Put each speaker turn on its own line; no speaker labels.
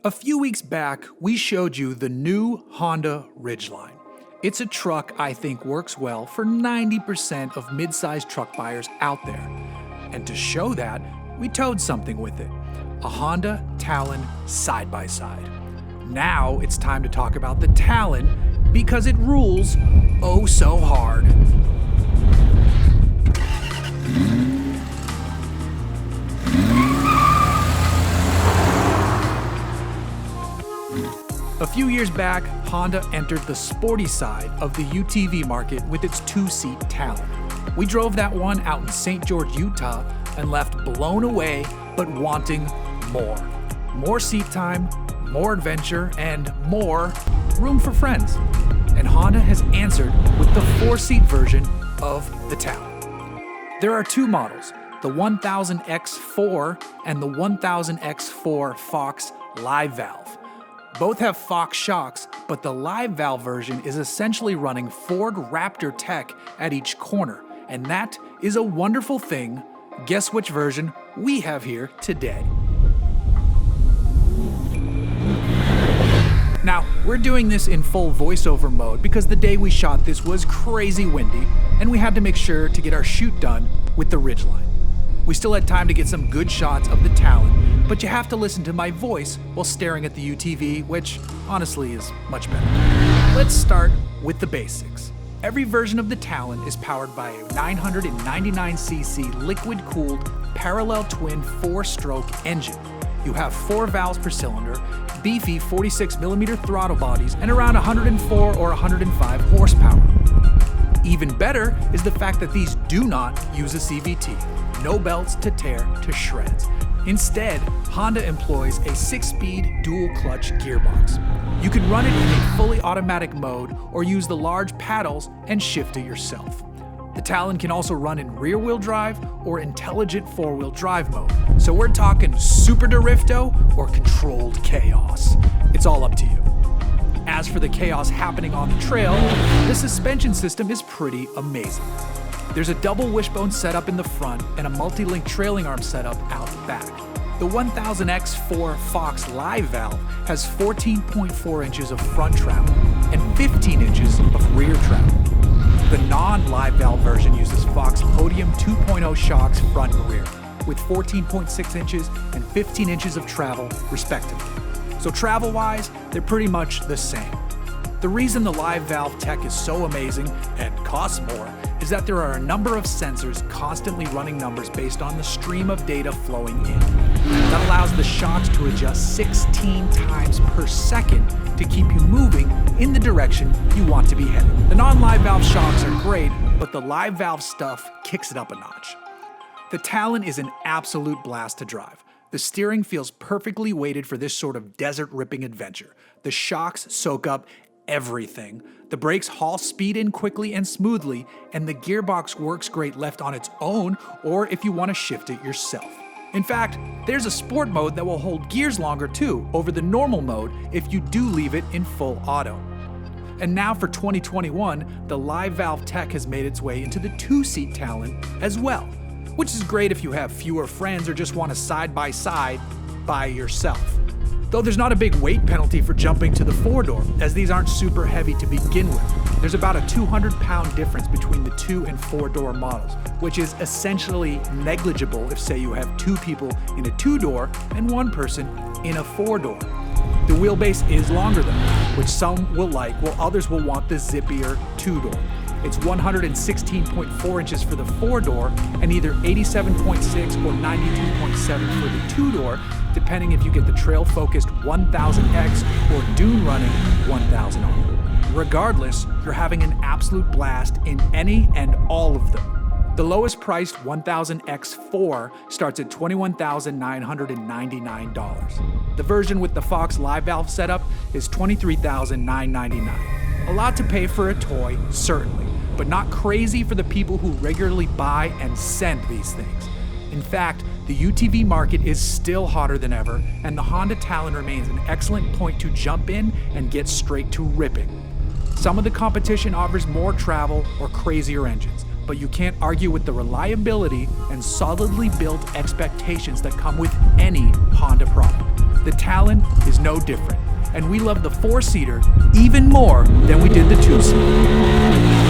A few weeks back, we showed you the new Honda Ridgeline. It's a truck I think works well for 90% of mid-sized truck buyers out there. And to show that, we towed something with it, a Honda Talon side-by-side. Now it's time to talk about the Talon because it rules oh so hard. A few years back, Honda entered the sporty side of the UTV market with its two-seat Talon. We drove that one out in St. George, Utah, and left blown away but wanting more. More seat time, more adventure, and more room for friends. And Honda has answered with the four-seat version of the Talon. There are two models, the 1000X-4 and the 1000X-4 Fox Live Valve. Both have Fox shocks, but the live valve version is essentially running Ford Raptor tech at each corner, and that is a wonderful thing. Guess which version we have here today. Now, we're doing this in full voiceover mode because the day we shot this was crazy windy, and we had to make sure to get our shoot done with the Ridgeline. We still had time to get some good shots of the Talon, but you have to listen to my voice while staring at the UTV, which honestly is much better. Let's start with the basics. Every version of the Talon is powered by a 999cc liquid-cooled parallel twin 4-stroke engine. You have 4 valves per cylinder, beefy 46mm throttle bodies, and around 104 or 105 horsepower. Even better is the fact that these do not use a CVT. No belts to tear to shreds. Instead, Honda employs a 6-speed dual-clutch gearbox. You can run it in a fully automatic mode or use the large paddles and shift it yourself. The Talon can also run in rear-wheel drive or intelligent 4-wheel drive mode. So we're talking super drifto or controlled chaos. It's all up to you. As for the chaos happening on the trail, the suspension system is pretty amazing. There's a double wishbone setup in the front and a multi-link trailing arm setup out the back. The 1000X-4 Fox Live Valve has 14.4 inches of front travel and 15 inches of rear travel. The non-Live Valve version uses Fox Podium 2.0 shocks front and rear, with 14.6 inches and 15 inches of travel, respectively. So travel-wise, they're pretty much the same. The reason the Live Valve tech is so amazing and costs more is that there are a number of sensors constantly running numbers based on the stream of data flowing in. That allows the shocks to adjust 16 times per second to keep you moving in the direction you want to be headed. The non-Live Valve shocks are great, but the Live Valve stuff kicks it up a notch. The Talon is an absolute blast to drive. The steering feels perfectly weighted for this sort of desert-ripping adventure. The shocks soak up everything. The brakes haul speed in quickly and smoothly, and the gearbox works great left on its own or if you want to shift it yourself. In fact, there's a sport mode that will hold gears longer too over the normal mode if you do leave it in full auto. And now for 2021, the Live Valve tech has made its way into the two-seat Talon as well, which is great if you have fewer friends or just want a side-by-side by yourself. Though there's not a big weight penalty for jumping to the 4-door, as these aren't super heavy to begin with. There's about a 200-pound difference between the 2- and 4-door models, which is essentially negligible if, say, you have 2 people in a 2-door and 1 person in a 4-door. The wheelbase is longer though, which some will like, while others will want the zippier 2-door. It's 116.4 inches for the 4-door and either 87.6 or 92.7 for the 2-door, depending if you get the trail-focused 1000X or dune-running 1000R. Regardless, you're having an absolute blast in any and all of them. The lowest priced 1000X-4 starts at $21,999. The version with the Fox Live Valve setup is $23,999. A lot to pay for a toy, certainly, but not crazy for the people who regularly buy and send these things. In fact, the UTV market is still hotter than ever, and the Honda Talon remains an excellent point to jump in and get straight to ripping. Some of the competition offers more travel or crazier engines, but you can't argue with the reliability and solidly built expectations that come with any Honda product. the Talon is no different, and we love the 4-seater even more than we did the 2-seater.